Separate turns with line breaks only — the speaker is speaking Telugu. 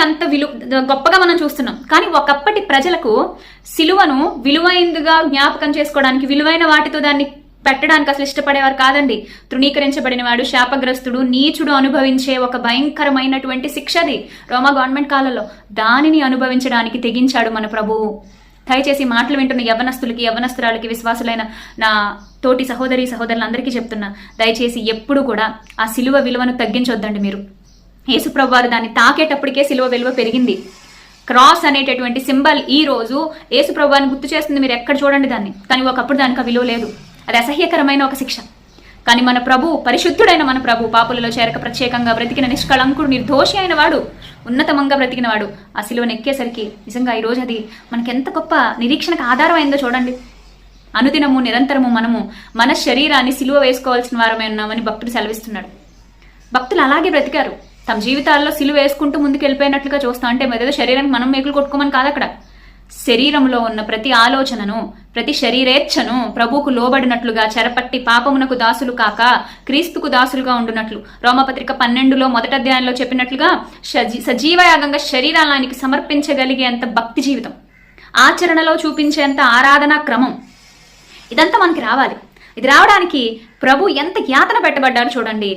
అంత గొప్పగా మనం చూస్తున్నాం. కానీ ఒకప్పటి ప్రజలకు సిలువను విలువైనదిగా జ్ఞాపకం చేసుకోవడానికి, విలువైన వాటితో దాన్ని పెట్టడానికి అసలు ఇష్టపడేవారు కాదండి. తృణీకరించబడిన వాడు, శాపగ్రస్తుడు, నీచుడు అనుభవించే ఒక భయంకరమైనటువంటి శిక్షది రోమా గవర్నమెంట్ కాలంలో. దానిని అనుభవించడానికి తెగించాడు మన ప్రభువు. దయచేసి మాటలు వింటున్న యవ్వనస్తులకి, యవ్వనస్తురాలకి, విశ్వాసులైన నా తోటి సహోదరి సహోదరులందరికీ చెప్తున్నా, దయచేసి ఎప్పుడు కూడా ఆ సిలువ విలువను తగ్గించొద్దండి. మీరు యేసుప్రభు వారు దాన్ని తాకేటప్పటికే సిలువ విలువ పెరిగింది. క్రాస్ అనేటటువంటి సింబల్ ఈ రోజు యేసుప్రభు వారిని గుర్తు చేస్తుంది. మీరు ఎక్కడ చూడండి దాన్ని. కానీ ఒకప్పుడు దానికి ఆ విలువ లేదు. అది అసహ్యకరమైన ఒక శిక్ష. కానీ మన ప్రభు, పరిశుద్ధుడైన మన ప్రభు, పాపులలో చేరక ప్రత్యేకంగా బ్రతికిన నిష్కళంకుడు, నిర్దోషి అయిన వాడు, ఉన్నతమంగా బ్రతికిన వాడు ఆ సిలువను ఎక్కేసరికి నిజంగా ఈరోజు అది మనకెంత గొప్ప నిరీక్షణకు ఆధారం అయిందో చూడండి. అనుదినము నిరంతరము మనము మన శరీరాన్ని సిలువ వేసుకోవాల్సిన వారమే ఉన్నామని భక్తుడు సెలవిస్తున్నాడు. భక్తులు అలాగే బ్రతికారు. తమ జీవితాల్లో సిలువ వేసుకుంటూ ముందుకు వెళ్ళిపోయినట్లుగా చూస్తాం. అంటే ఏదో శరీరానికి మనం మేకులు కొట్టుకోమని కాదు అక్కడ. శరీరంలో ఉన్న ప్రతి ఆలోచనను, ప్రతి శరీరేచ్ఛను ప్రభువుకు లోబడినట్లుగా చెరపట్టి పాపమునకు దాసులు కాక క్రీస్తుకు దాసులుగా ఉండునట్లు రోమపత్రిక 12లో మొదటి అధ్యాయంలో చెప్పినట్లుగా సజీవయాగంగా శరీరానికి సమర్పించగలిగేంత భక్తి జీవితం, ఆచరణలో చూపించేంత ఆరాధనా క్రమం, ఇదంతా మనకి రావాలి. ఇది రావడానికి ప్రభు ఎంత యాతన పెట్టబడ్డారు చూడండి.